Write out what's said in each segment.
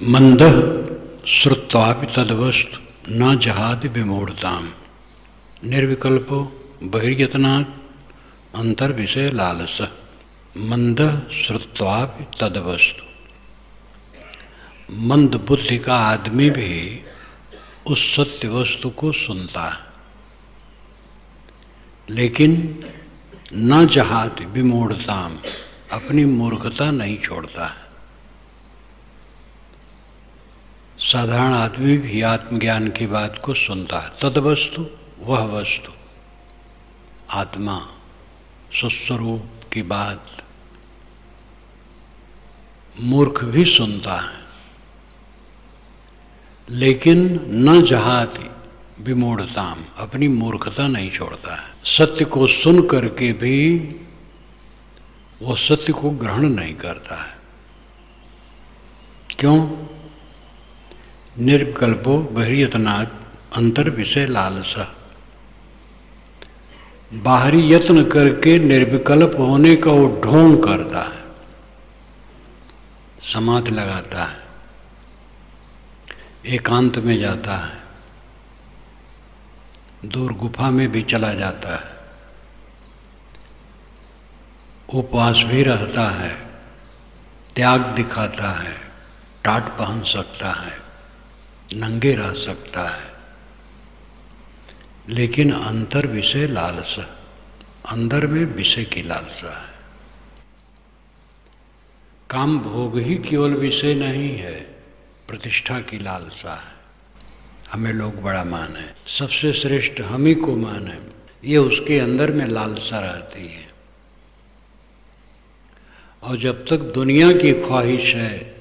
मंदः श्रुत्वापि तद्वस्तु न जहाति विमूढ़ताम् निर्विकल्पो बहिर्यतनात् अंतर्विषय लालसः। मंदः श्रुत्वापि तद्वस्तु, मंद बुद्धि का आदमी भी उस सत्य वस्तु को सुनता है, लेकिन न जहाति विमूढ़ताम्, अपनी मूर्खता नहीं छोड़ता है। साधारण आदमी भी आत्मज्ञान की बात को सुनता है। तद्वस्तु, वह वस्तु, आत्मा, स्वस्वरूप की बात मूर्ख भी सुनता है, लेकिन न जहाति विमूढ़ताम्, अपनी मूर्खता नहीं छोड़ता है। सत्य को सुन करके भी वह सत्य को ग्रहण नहीं करता है। क्यों? निर्विकल्पो बहिर्यतनात् अंतर्विषय लालसा, बाहरी यत्न करके निर्विकल्प होने का वो ढोंग करता है, समाधि लगाता है, एकांत में जाता है, दूर गुफा में भी चला जाता है, उपवास भी रहता है, त्याग दिखाता है, टाट पहन सकता है, नंगे रह सकता है, लेकिन अंतर विषय लालसा, अंदर में विषय की लालसा है। काम भोग ही केवल विषय नहीं है, प्रतिष्ठा की लालसा है। हमें लोग बड़ा माने, सबसे श्रेष्ठ हम ही को माने, ये उसके अंदर में लालसा रहती है। और जब तक दुनिया की ख्वाहिश है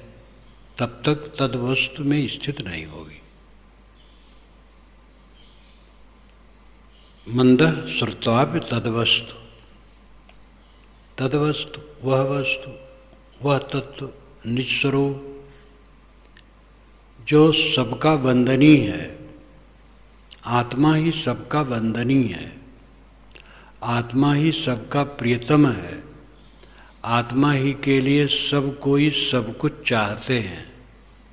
तब तक तद्वस्तु में स्थित नहीं होगी। मंदः श्रुत्वापि तद्वस्तु, तद्वस्तु, वह वस्तु, वह तत्व, निज स्वरूप जो सबका वंदनीय है। आत्मा ही सबका वंदनीय है, आत्मा ही सबका प्रियतम है, आत्मा ही के लिए सब कोई सब कुछ चाहते हैं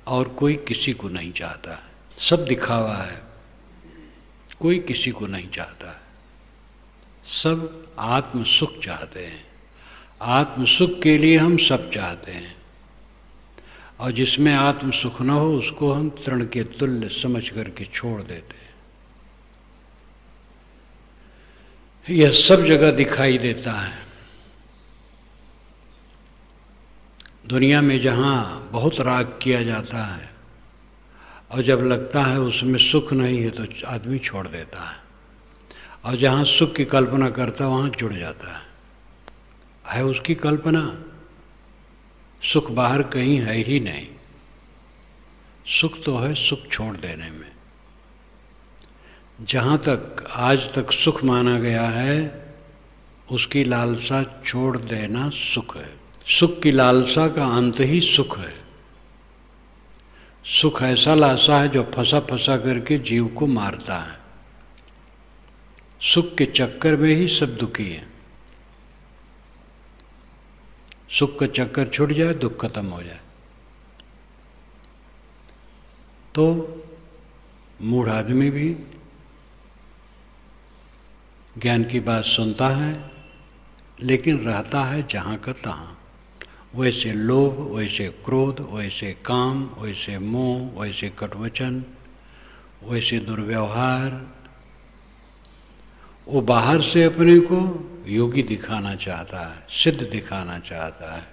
और कोई किसी को नहीं चाहता है। सब दिखावा है, कोई किसी को नहीं चाहता है। सब आत्म सुख चाहते हैं, आत्म सुख के लिए हम सब चाहते हैं, और जिसमें आत्म सुख न हो उसको हम तृण के तुल्य समझ करके छोड़ देते हैं। यह सब जगह दिखाई देता है। दुनिया में जहाँ बहुत राग किया जाता है और जब लगता है उसमें सुख नहीं है तो आदमी छोड़ देता है, और जहाँ सुख की कल्पना करता है वहाँ जुड़ जाता है उसकी कल्पना। सुख बाहर कहीं है ही नहीं, सुख तो है सुख छोड़ देने में। जहाँ तक आज तक सुख माना गया है उसकी लालसा छोड़ देना सुख है। सुख की लालसा का अंत ही सुख है। सुख ऐसा लालसा है जो फंसा फंसा करके जीव को मारता है। सुख के चक्कर में ही सब दुखी है। सुख का चक्कर छूट जाए दुख खत्म हो जाए। तो मूढ़ आदमी भी ज्ञान की बात सुनता है, लेकिन रहता है जहाँ का तहाँ। वैसे लोभ, वैसे क्रोध, वैसे काम, वैसे मोह, वैसे कटवचन, वैसे दुर्व्यवहार। वो बाहर से अपने को योगी दिखाना चाहता है, सिद्ध दिखाना चाहता है।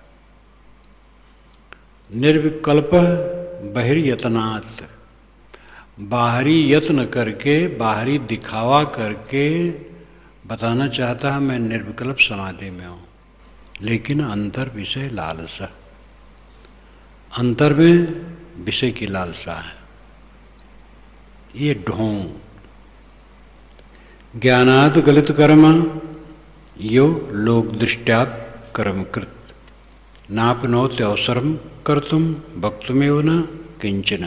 निर्विकल्प बहिर्यतनात्, बाहरी यत्न करके, बाहरी दिखावा करके बताना चाहता है मैं निर्विकल्प समाधि में हूँ, लेकिन अंतर विषय लालसा, अंतर में विषय की लालसा है। ये ढोंग। ज्ञानाद गलित कर्म यो लोक दृष्टया कर्म कृत नापनोति अवसरम कर्तुम वक्तुमेव न किंचन।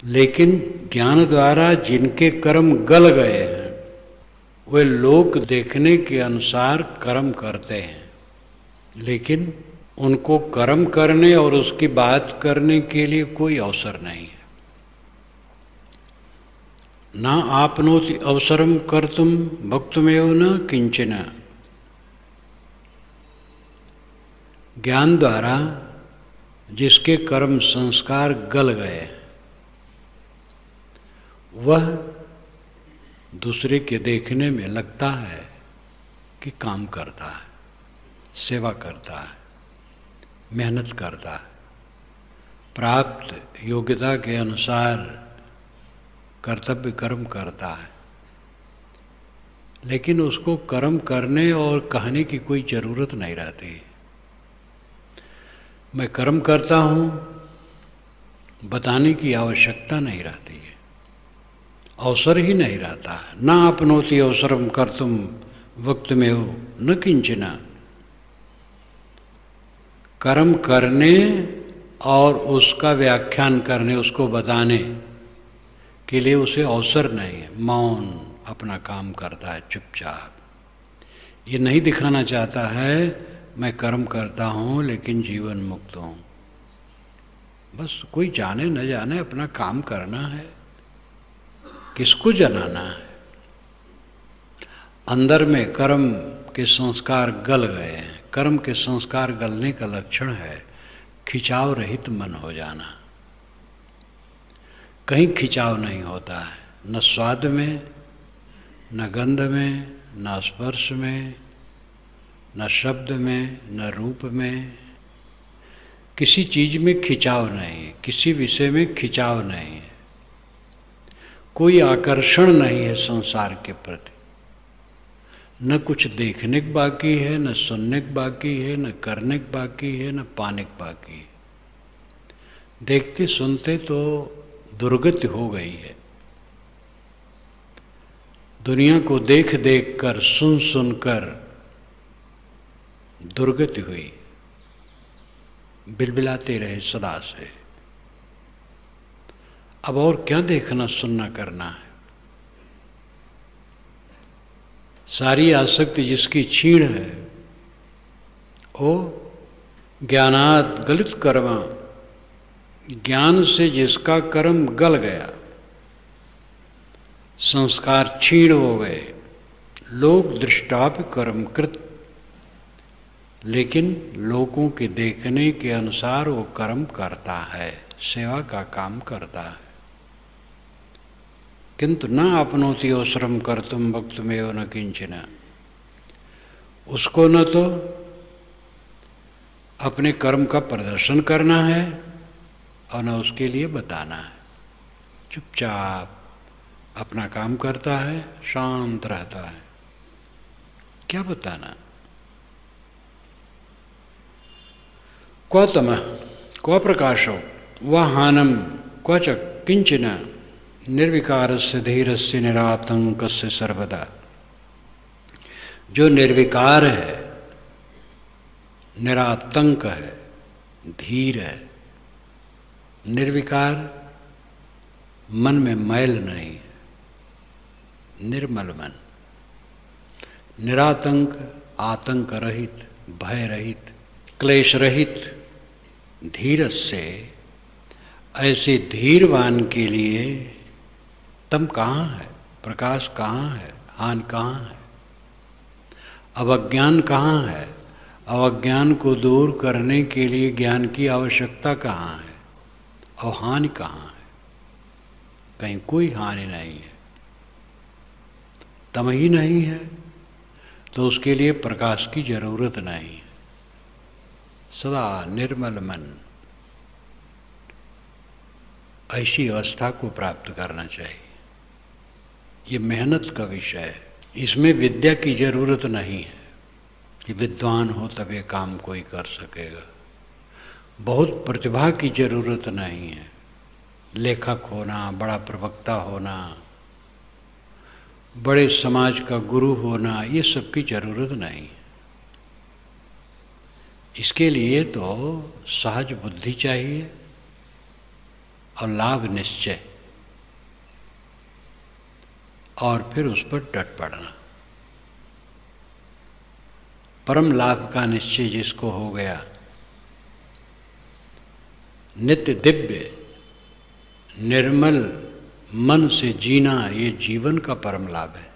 लेकिन ज्ञान द्वारा जिनके कर्म गल गए हैं वे लोक देखने के अनुसार कर्म करते हैं, लेकिन उनको कर्म करने और उसकी बात करने के लिए कोई अवसर नहीं है। न आपनोति अवसरम कर्तुम भक्तुमेव न किंचन। ज्ञान द्वारा जिसके कर्म संस्कार गल गए वह दूसरे के देखने में लगता है कि काम करता है, सेवा करता है, मेहनत करता है, प्राप्त योग्यता के अनुसार कर्तव्य कर्म करता है, लेकिन उसको कर्म करने और कहने की कोई ज़रूरत नहीं रहती। मैं कर्म करता हूँ बताने की आवश्यकता नहीं रहती है, अवसर ही नहीं रहता है। न आपनोति अवसरम कर्तुम वक्तुमेव न किंचन। कर्म करने और उसका व्याख्यान करने, उसको बताने के लिए उसे अवसर नहीं है। मौन अपना काम करता है चुपचाप। ये नहीं दिखाना चाहता है मैं कर्म करता हूँ लेकिन जीवन मुक्त हूँ। बस कोई जाने न जाने अपना काम करना है, किसको जनाना है। अंदर में कर्म के संस्कार गल गए हैं। कर्म के संस्कार गलने का लक्षण है खिंचाव रहित मन हो जाना। कहीं खिंचाव नहीं होता है, न स्वाद में, न गंध में, न स्पर्श में, न शब्द में, न रूप में। किसी चीज में खिंचाव नहीं है, किसी विषय में खिंचाव नहीं है, कोई आकर्षण नहीं है संसार के प्रति। न कुछ देखने के बाकी है, न सुनने के बाकी है, न करने के बाकी है, न पाने के बाकी है। देखते सुनते तो दुर्गति हो गई है। दुनिया को देख देख कर, सुन सुन कर दुर्गति हुई। बिलबिलाते रहे सदा से। अब और क्या देखना सुनना करना है। सारी आसक्ति जिसकी छीण है वो ज्ञानात् गलित कर्म, ज्ञान से जिसका कर्म गल गया, संस्कार छीण हो गए, लोक दृष्टापि कर्म कृत, लेकिन लोगों के देखने के अनुसार वो कर्म करता है, सेवा का काम करता है। किंतु न आपनोति अवसरम कर्तुम भक्तुमेव न किंचन। उसको न तो अपने कर्म का प्रदर्शन करना है और न उसके लिए बताना है। चुपचाप अपना काम करता है, शांत रहता है। क्या बताना। क्व तमः क्व प्रकाशो व हानम क्व च किंचन निर्विकारस्य धीरस्य निरातंकस्य सर्वदा। जो निर्विकार है, निरातंक है, धीर है। निर्विकार मन में मैल नहीं, निर्मल मन। निरातंक आतंक रहित, भय रहित, क्लेश रहित। धीरज से, ऐसे धीरवान के लिए तम कहाँ है, प्रकाश कहाँ है, हान कहाँ है, अवज्ञान कहाँ है। अवज्ञान को दूर करने के लिए ज्ञान की आवश्यकता कहाँ है और हानि कहाँ है। कहीं कोई हानि नहीं है। तम ही नहीं है तो उसके लिए प्रकाश की जरूरत नहीं है। सदा निर्मल मन, ऐसी अवस्था को प्राप्त करना चाहिए। ये मेहनत का विषय है। इसमें विद्या की जरूरत नहीं है कि विद्वान हो तब ये काम कोई कर सकेगा। बहुत प्रतिभा की जरूरत नहीं है। लेखक होना, बड़ा प्रवक्ता होना, बड़े समाज का गुरु होना, ये सब की जरूरत नहीं है। इसके लिए तो सहज बुद्धि चाहिए और लाभ निश्चय, और फिर उस पर डट पड़ना। परम लाभ का निश्चय जिसको हो गया नित्य दिव्य निर्मल मन से जीना ये जीवन का परम लाभ है।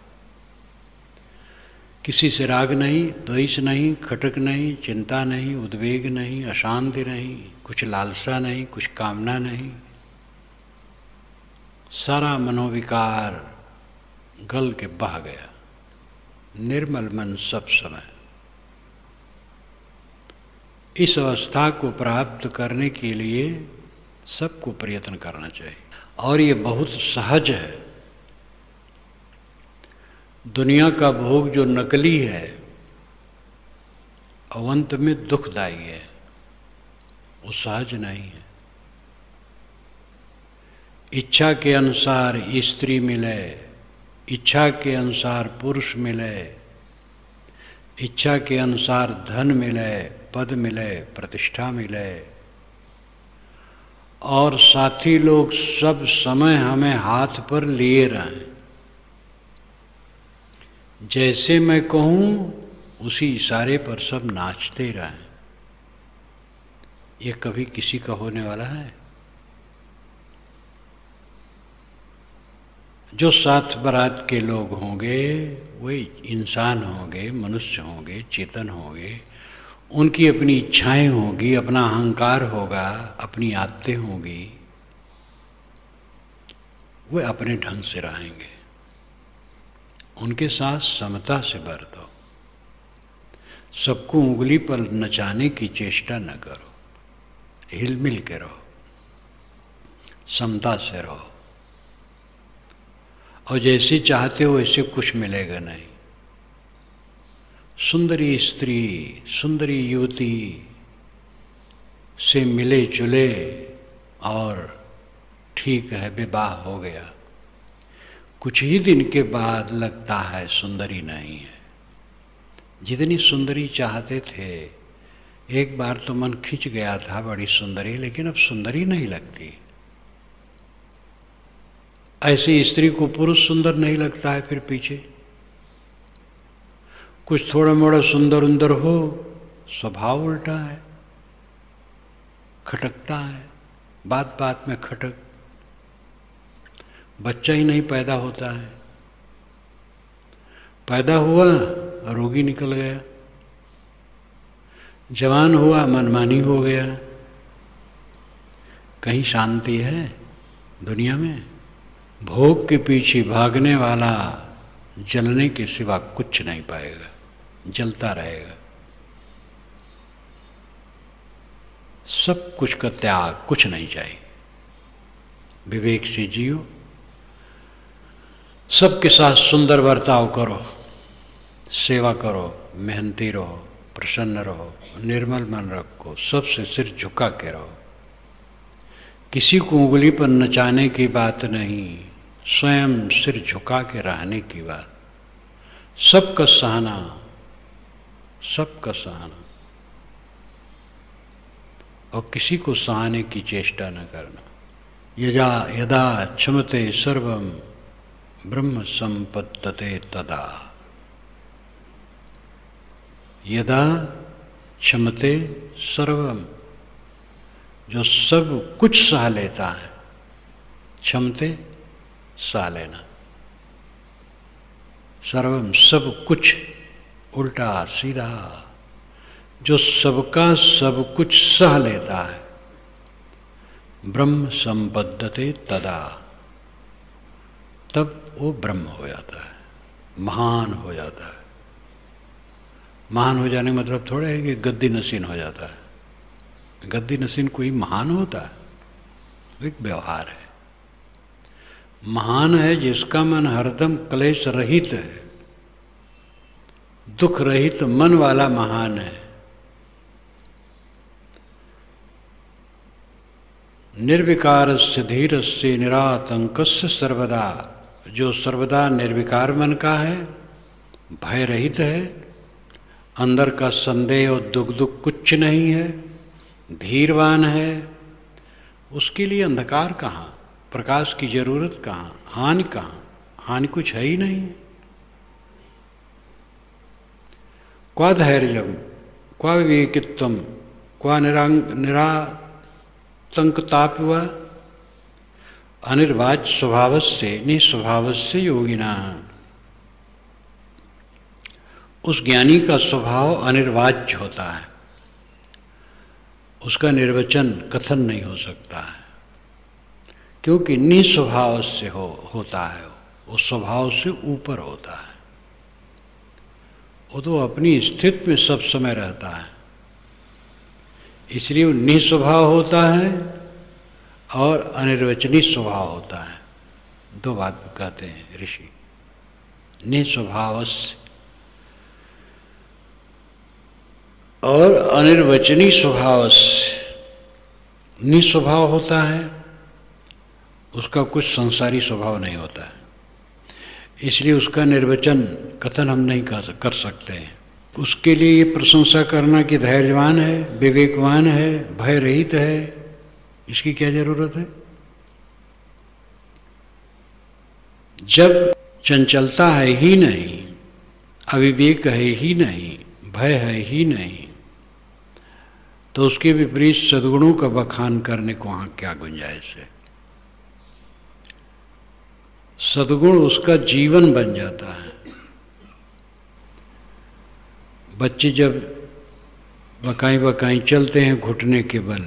किसी से राग नहीं, द्वेष नहीं, खटक नहीं, चिंता नहीं, उद्वेग नहीं, अशांति नहीं, कुछ लालसा नहीं, कुछ कामना नहीं। सारा मनोविकार गल के बह गया, निर्मल मन सब समय। इस अवस्था को प्राप्त करने के लिए सबको प्रयत्न करना चाहिए और ये बहुत सहज है। दुनिया का भोग जो नकली है अवंत में दुखदायी है, वो सहज नहीं है। इच्छा के अनुसार स्त्री मिले, इच्छा के अनुसार पुरुष मिले, इच्छा के अनुसार धन मिले, पद मिले, प्रतिष्ठा मिले और साथी लोग सब समय हमें हाथ पर लिए रहें। जैसे मैं कहूँ उसी इशारे पर सब नाचते रहें। ये कभी किसी का होने वाला है? जो साथ बारात के लोग होंगे वे इंसान होंगे, मनुष्य होंगे, चेतन होंगे। उनकी अपनी इच्छाएं होंगी, अपना अहंकार होगा, अपनी आदतें होंगी। वे अपने ढंग से रहेंगे। उनके साथ समता से बरतो। सबको उंगली पर नचाने की चेष्टा न करो, हिल मिल के रहो, समता से रहो। और जैसे चाहते हो वैसे कुछ मिलेगा नहीं। सुंदरी स्त्री, सुंदरी युवती से मिले जुले और ठीक है विवाह हो गया, कुछ ही दिन के बाद लगता है सुंदरी नहीं है। जितनी सुंदरी चाहते थे, एक बार तो मन खिंच गया था बड़ी सुंदरी, लेकिन अब सुंदरी नहीं लगती। ऐसी स्त्री को पुरुष सुंदर नहीं लगता है, फिर पीछे कुछ थोड़ा मोड़ा सुंदर उंदर हो, स्वभाव उल्टा है, खटकता है, बात बात में खटक, बच्चा ही नहीं पैदा होता है, पैदा हुआ रोगी निकल गया, जवान हुआ मनमानी हो गया। कहीं शांति है दुनिया में? भोग के पीछे भागने वाला जलने के सिवा कुछ नहीं पाएगा, जलता रहेगा। सब कुछ का त्याग, कुछ नहीं चाहिए। विवेक से जियो, सबके साथ सुंदर बर्ताव करो, सेवा करो, मेहनती रहो, प्रसन्न रहो, निर्मल मन रखो, सबसे सिर झुका के रहो। किसी को उंगली पर नचाने की बात नहीं, स्वयं सिर झुका के रहने की बात। सबका सहना, सबका सहना और किसी को सहाने की चेष्टा न करना। यदा क्षमते सर्वम ब्रह्म संपत्तते तदा। यदा क्षमते सर्वम, जो सब कुछ सह लेता है, क्षमते सह लेना, सर्वम सब कुछ, उल्टा सीधा, जो सबका सब कुछ सह लेता है, ब्रह्म संपद्यते तदा, तब वो ब्रह्म हो जाता है, महान हो जाता है। महान हो जाने का मतलब थोड़ा है कि गद्दी नसीन हो जाता है। गद्दी नसीन कोई महान होता है? वो एक व्यवहार है। महान है जिसका मन हरदम क्लेश रहित है, दुख रहित मन वाला महान है। निर्विकारस्य धीरस्य निरातंकस्य सर्वदा, जो सर्वदा निर्विकार मन का है, भय रहित है, अंदर का संदेह और दुख कुछ नहीं है, धीरवान है, उसके लिए अंधकार कहाँ, प्रकाश की जरूरत कहाँ, हानि कहाँ? हानि कुछ है ही नहीं। क्वा धैर्यम, क्वा विवेकित्वम, क्वा तंकताप हुआ अनिर्वाच्य स्वभावस्य निस्वभावस्य योगिना। उस ज्ञानी का स्वभाव अनिर्वाच्य होता है, उसका निर्वचन कथन नहीं हो सकता है, क्योंकि निस्वभाव से होता है, उस स्वभाव से ऊपर होता है। वो तो अपनी स्थिति में सब समय रहता है, इसलिए वो निस्वभाव होता है और अनिर्वचनीय स्वभाव होता है। दो बात कहते हैं ऋषि, निस्वभावस्य और अनिर्वचनीय स्वभावस्य। निस्वभाव होता है, उसका कुछ संसारी स्वभाव नहीं होता है, इसलिए उसका निर्वचन कथन हम नहीं कर सकते हैं। उसके लिए ये प्रशंसा करना कि धैर्यवान है, विवेकवान है, भय रहित है, इसकी क्या जरूरत है? जब चंचलता है ही नहीं, अविवेक है ही नहीं, भय है ही नहीं, तो उसके विपरीत सद्गुणों का बखान करने को वहां क्या गुंजाइश है? सद्गुण उसका जीवन बन जाता है। बच्चे जब बकाई बकाई चलते हैं घुटने के बल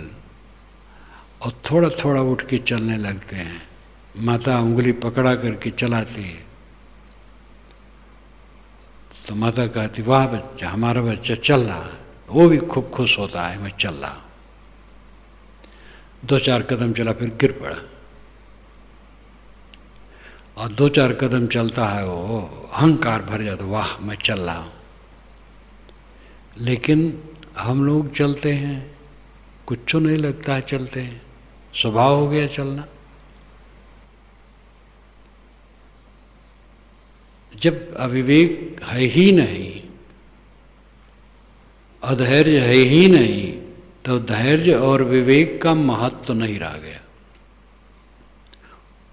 और थोड़ा थोड़ा उठ के चलने लगते हैं, माता उंगली पकड़ा करके चलाती है, तो माता कहती वाह बच्चा, हमारा बच्चा चल रहा है। वो भी खूब खुश होता है, मैं चल रहा हूं। 2-4 कदम चला, फिर गिर पड़ा, और 2-4 कदम चलता है, वो अहंकार भर जाता, वाह मैं चल रहा हूं। लेकिन हम लोग चलते हैं, कुछ नहीं लगता है, चलते हैं, स्वभाव हो गया चलना। जब अविवेक है ही नहीं, अधैर्य है ही नहीं, तो धैर्य और विवेक का महत्व तो नहीं रह गया,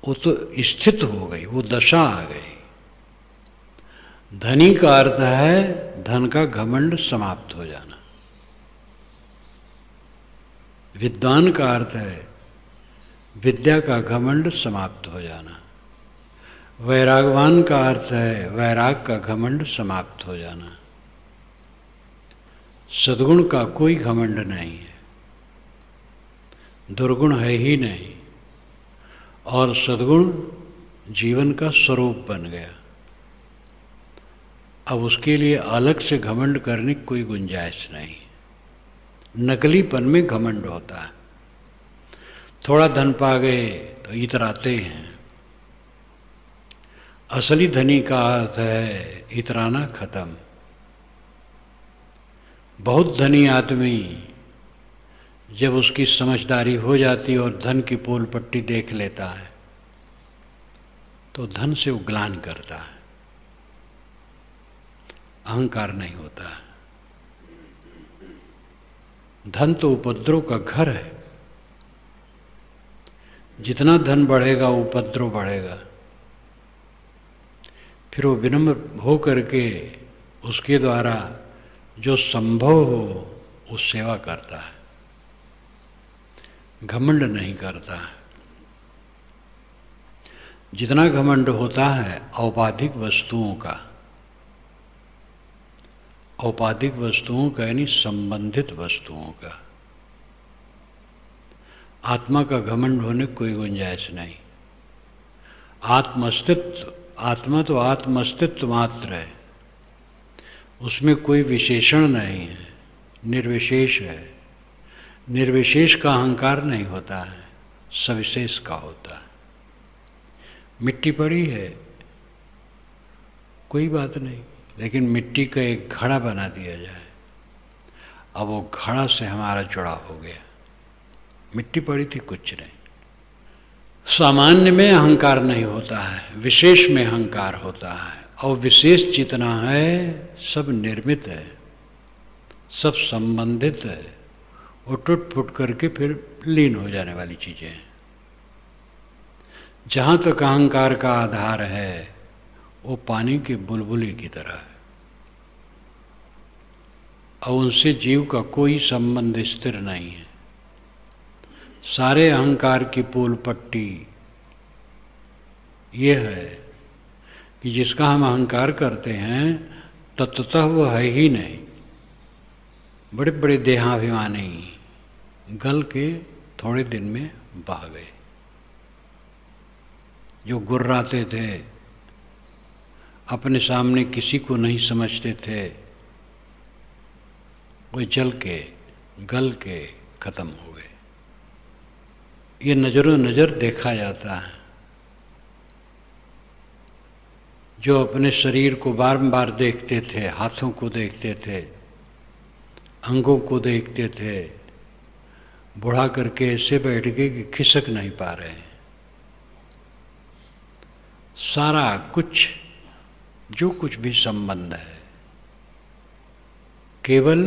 वो तो स्थित हो गई, वो दशा आ गई। धनी का अर्थ है धन का घमंड समाप्त हो जाना, विद्वान का अर्थ है विद्या का घमंड समाप्त हो जाना, वैरागवान का अर्थ है वैराग का घमंड समाप्त हो जाना। सद्गुण का कोई घमंड नहीं है, दुर्गुण है ही नहीं, और सद्गुण जीवन का स्वरूप बन गया। अब उसके लिए अलग से घमंड करने की कोई गुंजाइश नहीं। नकलीपन में घमंड होता है, थोड़ा धन पा गए तो इतराते हैं। असली धनी का अर्थ है इतराना खत्म। बहुत धनी आदमी जब उसकी समझदारी हो जाती और धन की पोल पट्टी देख लेता है तो धन से उग्लान करता है, अहंकार नहीं होता है। धन तो उपद्रव का घर है, जितना धन बढ़ेगा उपद्रव बढ़ेगा। फिर वो विनम्र हो करके उसके द्वारा जो संभव हो वो सेवा करता है, घमंड नहीं करता है। जितना घमंड होता है औपाधिक वस्तुओं का, औपाधिक वस्तुओं का यानी संबंधित वस्तुओं का। आत्मा का घमंड होने की कोई गुंजाइश नहीं। आत्मअस्तित्व, आत्मा तो आत्मअस्तित्व मात्र है, उसमें कोई विशेषण नहीं है, निर्विशेष है। निर्विशेष का अहंकार नहीं होता है, सविशेष का होता है। मिट्टी पड़ी है, कोई बात नहीं, लेकिन मिट्टी का एक घड़ा बना दिया जाए, अब वो घड़ा से हमारा जुड़ाव हो गया। मिट्टी पड़ी थी, कुछ नहीं। सामान्य में अहंकार नहीं होता है, विशेष में अहंकार होता है। और विशेष जितना है सब निर्मित है, सब संबंधित है, वो टूट फूट करके फिर लीन हो जाने वाली चीज़ें हैं। जहाँ तक अहंकार का आधार है वो पानी के बुलबुले की तरह है, और उनसे जीव का कोई संबंध स्थिर नहीं है। सारे अहंकार की पूल पट्टी ये है कि जिसका हम अहंकार करते हैं तत्वतः वो है ही नहीं। बड़े बड़े देहाभिमानी गल के थोड़े दिन में बह गए। जो गुर्राते थे, अपने सामने किसी को नहीं समझते थे, वो जल के गल के खत्म हो गए। ये नज़रों नज़र देखा जाता है। जो अपने शरीर को बार देखते थे, हाथों को देखते थे, अंगों को देखते थे, बुढ़ा करके ऐसे बैठ गए कि खिसक नहीं पा रहे हैं। सारा कुछ जो कुछ भी संबंध है केवल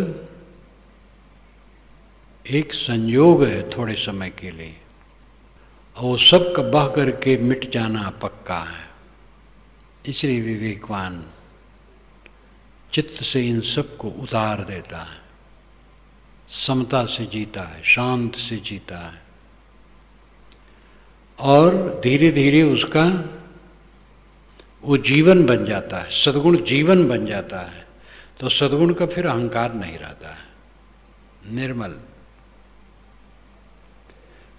एक संयोग है थोड़े समय के लिए, और वो सब का बह करके मिट जाना पक्का है। इसलिए विवेकवान चित्त से इन सब को उतार देता है, समता से जीता है, शांत से जीता है, और धीरे धीरे उसका वो जीवन बन जाता है, सद्गुण जीवन बन जाता है। तो सद्गुण का फिर अहंकार नहीं रहता है। निर्मल,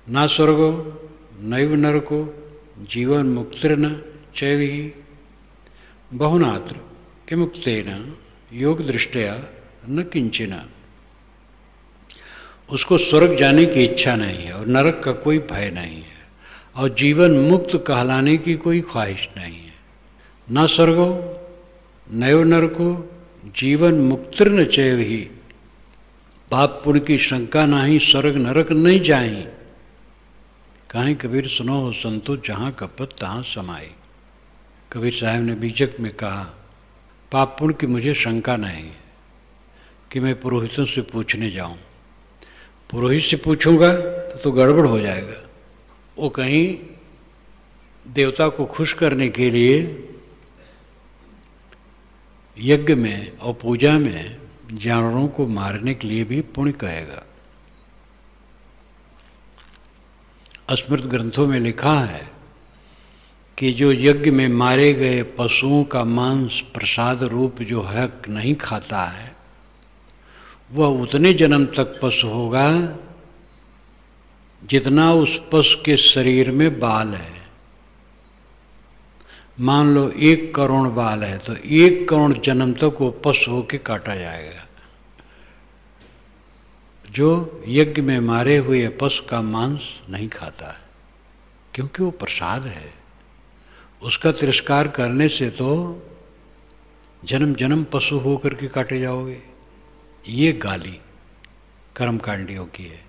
ना स्वर्गो नैव नरको जीवन मुक्तिर्न चैवि बहुनात्र किमुक्तेन योग दृष्टया न किंचन। उसको स्वर्ग जाने की इच्छा नहीं है और नरक का कोई भय नहीं है और जीवन मुक्त कहलाने की कोई ख्वाहिश नहीं है। न स्वर्गो नैव नरको जीवन मुक्तिर्न चैवि। पाप पुण्य की शंका नहीं, स्वर्ग नरक नहीं जाएं। कहीं कबीर सुनो हो संतो, जहाँ कपत तहाँ समाई। कबीर साहब ने बीजक में कहा, पाप पुण्य की मुझे शंका नहीं है कि मैं पुरोहितों से पूछने जाऊं। पुरोहित से पूछूंगा तो गड़बड़ हो जाएगा। वो कहीं देवता को खुश करने के लिए यज्ञ में और पूजा में जानवरों को मारने के लिए भी पुण्य कहेगा। स्मृत ग्रंथों में लिखा है कि जो यज्ञ में मारे गए पशुओं का मांस प्रसाद रूप जो है नहीं खाता है, वह उतने जन्म तक पशु होगा जितना उस पशु के शरीर में बाल है। मान लो 1 करोड़ बाल है तो 1 करोड़ जन्म तक वो पशु होके काटा जाएगा। जो यज्ञ में मारे हुए पशु का मांस नहीं खाता है, क्योंकि वो प्रसाद है। उसका तिरस्कार करने से तो जन्म जन्म पशु होकर के काटे जाओगे। ये गाली कर्मकांडियों की है।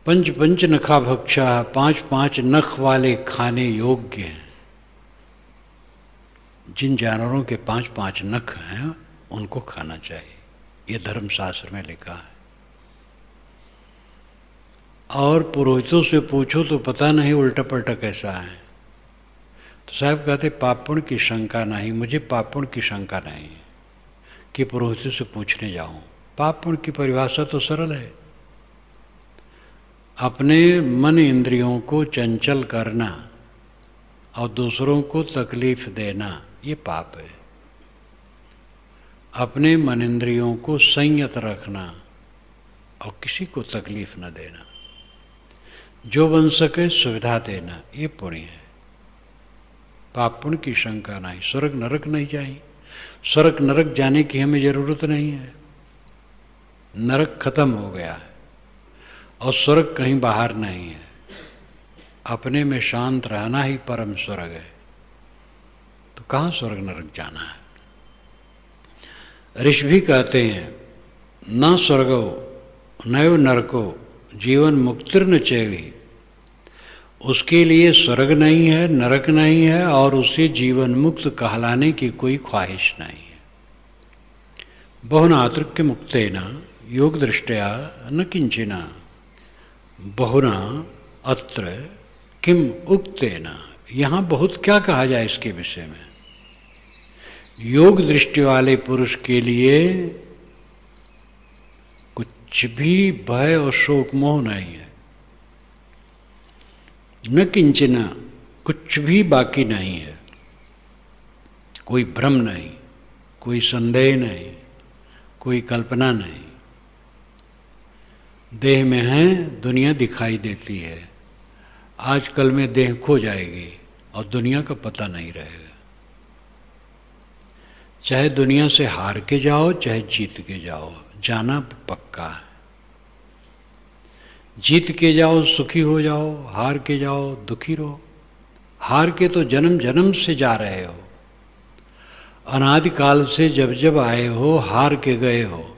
पंच पंच नखा भक्षा, 5 नख वाले खाने योग्य हैं। जिन जानवरों के 5 नख हैं उनको खाना चाहिए, ये धर्मशास्त्र में लिखा है। और पुरोहितों से पूछो तो पता नहीं उल्टा पलटा कैसा है। तो साहब कहते पाप पुण्य की शंका नहीं, मुझे पाप पुण्य की शंका नहीं है कि पुरोहितों से पूछने जाऊं। पाप पुण्य की परिभाषा तो सरल है, अपने मन इंद्रियों को चंचल करना और दूसरों को तकलीफ देना, ये पाप है। अपने मन इंद्रियों को संयत रखना और किसी को तकलीफ न देना, जो बन सके सुविधा देना, ये पुण्य है। पाप पुण्य की शंका नहीं। स्वर्ग नरक नहीं चाहिए। स्वर्ग नरक जाने की हमें जरूरत नहीं है। नरक खत्म हो गया है और स्वर्ग कहीं बाहर नहीं है। अपने में शांत रहना ही परम स्वर्ग है। तो कहाँ स्वर्ग नरक जाना है। ऋषि भी कहते हैं न स्वर्गो नैव नरको जीवन मुक्तिर्न चैवि। उसके लिए स्वर्ग नहीं है, नरक नहीं है और उसे जीवन मुक्त कहलाने की कोई ख्वाहिश नहीं है। बहुनात्र के मुक्तेन योग दृष्टया न किंचिना। बहुना अत्र किम उक्तेन। यहाँ बहुत क्या कहा जाए इसके विषय में। योग दृष्टि वाले पुरुष के लिए कुछ कुछ भी भय और शोक मोह नहीं है, न किंचना, कुछ भी बाकी नहीं है, कोई भ्रम नहीं, कोई संदेह नहीं, कोई कल्पना नहीं। देह में है, दुनिया दिखाई देती है, आजकल में देह खो जाएगी और दुनिया का पता नहीं रहेगा। चाहे दुनिया से हार के जाओ चाहे जीत के जाओ, जाना पक्का है। जीत के जाओ सुखी हो जाओ, हार के जाओ दुखी रहो। हार के तो जन्म जन्म से जा रहे हो, अनादिकाल से जब जब आए हो हार के गए हो।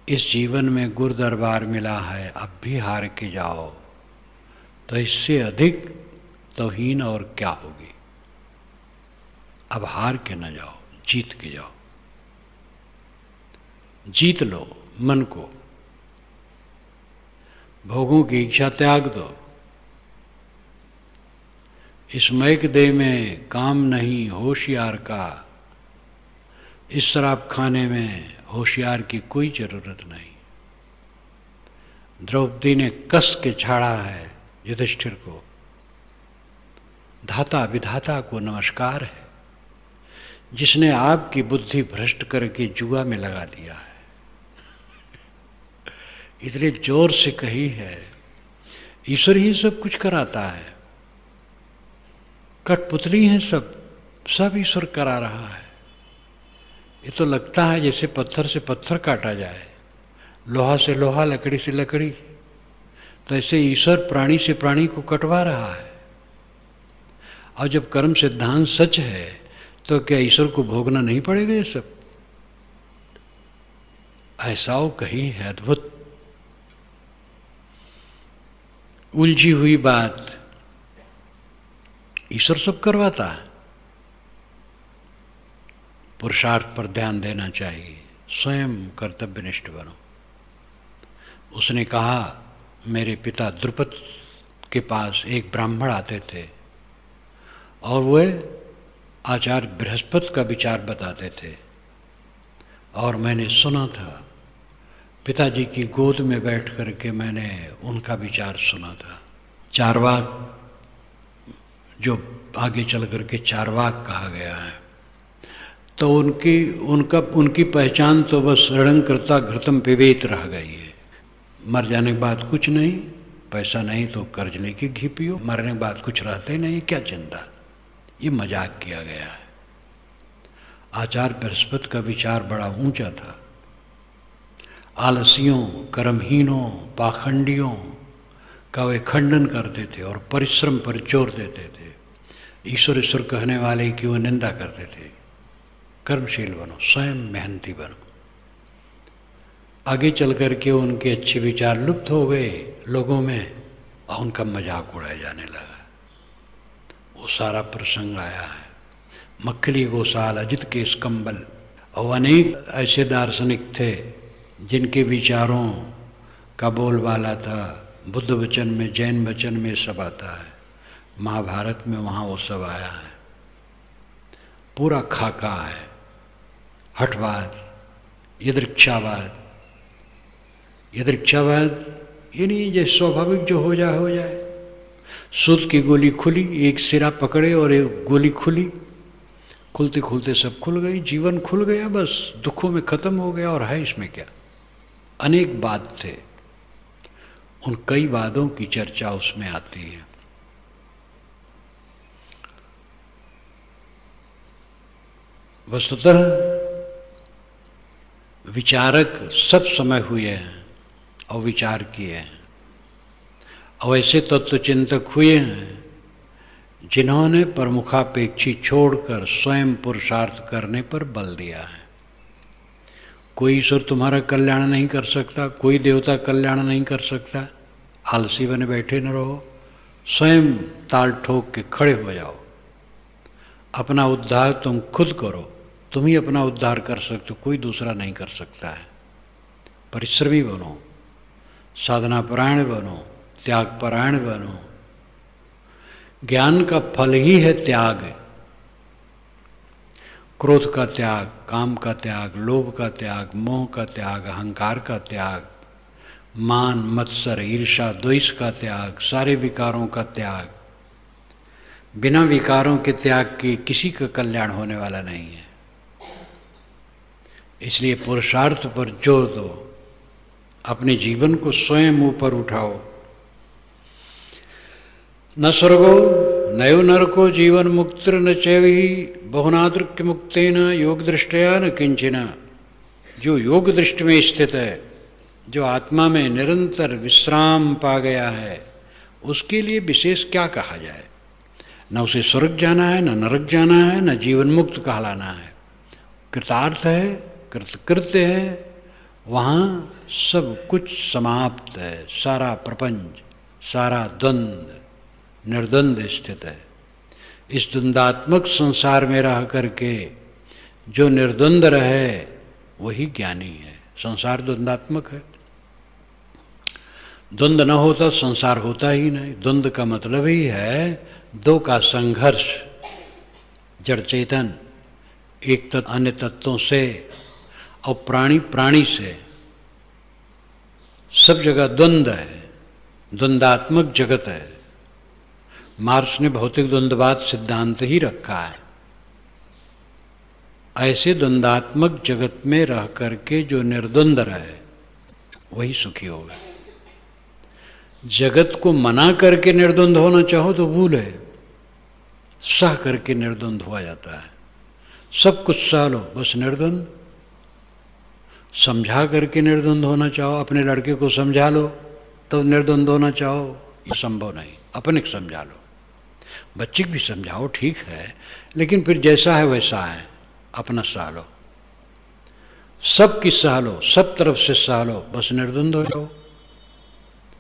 इस जीवन में गुरु दरबार मिला है, अब भी हार के जाओ तो इससे अधिक तौहीन और क्या होगी। अब हार के न जाओ, जीत के जाओ। जीत लो मन को, भोगों की इच्छा त्याग दो। इस मैक देह में काम नहीं होशियार का, इस शराब खाने में होशियार की कोई जरूरत नहीं। द्रौपदी ने कस के छाड़ा है युधिष्ठिर को। धाता विधाता को नमस्कार है, जिसने आपकी बुद्धि भ्रष्ट करके जुआ में लगा दिया है। इतने जोर से कही है, ईश्वर ही सब कुछ कराता है। कठपुतली हैं सब ईश्वर करा रहा है। ये तो लगता है जैसे पत्थर से पत्थर काटा जाए, लोहा से लोहा, लकड़ी से लकड़ी। तो ऐसे ईश्वर प्राणी से प्राणी को कटवा रहा है। और जब कर्म सिद्धांत सच है तो क्या ईश्वर को भोगना नहीं पड़ेगा ये सब? ऐसा वो कही है अद्भुत उलझी हुई बात। ईश्वर सब करवाता है। पुरुषार्थ पर ध्यान देना चाहिए, स्वयं कर्तव्यनिष्ठ बनो। उसने कहा, मेरे पिता द्रुपद के पास एक ब्राह्मण आते थे और वह आचार्य बृहस्पति का विचार बताते थे और मैंने सुना था। पिताजी की गोद में बैठ करके मैंने उनका विचार सुना था। चारवाक, जो आगे चल करके चारवाक कहा गया है, तो उनकी पहचान तो बस रणंकृता घृतम पिबेत रह गई है। मर जाने के बाद कुछ नहीं, पैसा नहीं तो कर्ज लेके घी पियो, मरने के बाद कुछ रहते ही नहीं, क्या चिंता। ये मजाक किया गया है। आचार्य बृहस्पति का विचार बड़ा ऊंचा था। आलसियों, कर्महीनों, पाखंडियों का वे खंडन करते थे और परिश्रम पर जोर देते थे। ईश्वर ईश्वर कहने वाले की वो निंदा करते थे। कर्मशील बनो, स्वयं मेहनती बनो। आगे चल कर के उनके अच्छे विचार लुप्त हो गए लोगों में और उनका मजाक उड़ाया जाने लगा। वो सारा प्रसंग आया है। मक्खली गोसाल, अजित के स्कंबल और अनेक ऐसे दार्शनिक थे जिनके विचारों का बोलबाला था। बुद्ध वचन में, जैन वचन में सब आता है। महाभारत में वहाँ वो सब आया है। पूरा खाका है। हठवाद, यदृच्छावाद। यदृच्छावाद ये नहीं जैसे स्वाभाविक जो हो जाए। सूत की गोली खुली, एक सिरा पकड़े और एक गोली खुली, खुलते खुलते सब खुल गई, जीवन खुल गया, बस दुखों में खत्म हो गया। और है इसमें क्या? अनेक वाद थे। उन कई वादों की चर्चा उसमें आती है। वस्तुतः विचारक सब समय हुए हैं और विचार किए हैं, और ऐसे तत्वचिंतक हुए हैं जिन्होंने प्रमुखापेक्षी छोड़कर स्वयं पुरुषार्थ करने पर बल दिया है। कोई ईश्वर तुम्हारा कल्याण नहीं कर सकता, कोई देवता कल्याण नहीं कर सकता। आलसी बने बैठे न रहो, स्वयं ताल ठोक के खड़े हो जाओ। अपना उद्धार तुम खुद करो। तुम ही अपना उद्धार कर सकते हो, कोई दूसरा नहीं कर सकता है। परिश्रमी बनो, साधना परायण बनो, त्याग परायण बनो। ज्ञान का फल ही है त्याग। क्रोध का त्याग, काम का त्याग, लोभ का त्याग, मोह का त्याग, अहंकार का त्याग, मान मत्सर ईर्ष्या द्वेष का त्याग, सारे विकारों का त्याग। बिना विकारों के त्याग के किसी का कल्याण होने वाला नहीं है। इसलिए पुरुषार्थ पर जोर दो, अपने जीवन को स्वयं ऊपर उठाओ। न स्वर्गो नयो नरको जीवन मुक्तिर न चैवि बहुनादृक्य मुक्तेन योग दृष्टया न किंचन। जो योग दृष्टि में स्थित है, जो आत्मा में निरंतर विश्राम पा गया है, उसके लिए विशेष क्या कहा जाए। न उसे स्वर्ग जाना है, न नरक जाना है, न जीवन मुक्त कहलाना है। कृतार्थ है, कृतकृत्य है, वहाँ सब कुछ समाप्त है। सारा प्रपंच, सारा द्वंद्व निर्द्वंद स्थित है। इस द्वंद्वात्मक संसार में रह करके जो निर्द्वंद रहे वही ज्ञानी है। संसार द्वंद्वात्मक है, द्वंद्व न होता संसार होता ही नहीं। द्वंद्व का मतलब ही है दो का संघर्ष, जड़ चेतन एक तत्व अन्य तत्वों से और प्राणी प्राणी से, सब जगह द्वंद्व है, द्वंद्वात्मक जगत है। मार्क्स ने भौतिक द्वंद्ववाद सिद्धांत ही रखा है। ऐसे द्वंद्वात्मक जगत में रह करके जो निर्द्वंद रहे वही सुखी होगा। जगत को मना करके निर्द्वंद होना चाहो तो भूल है, सह करके निर्द्वंद हुआ जाता है। सब कुछ सह लो, बस निर्द्वंद। समझा करके निर्द्वंद होना चाहो, अपने लड़के को समझा लो तो निर्द्वंद होना चाहो, ये संभव नहीं। अपने को समझा लो, बच्चे को भी समझाओ ठीक है, लेकिन फिर जैसा है वैसा है, अपना सह लो। सब की सह लो, सब तरफ से सह लो, बस निर्द्वंद हो जाओ।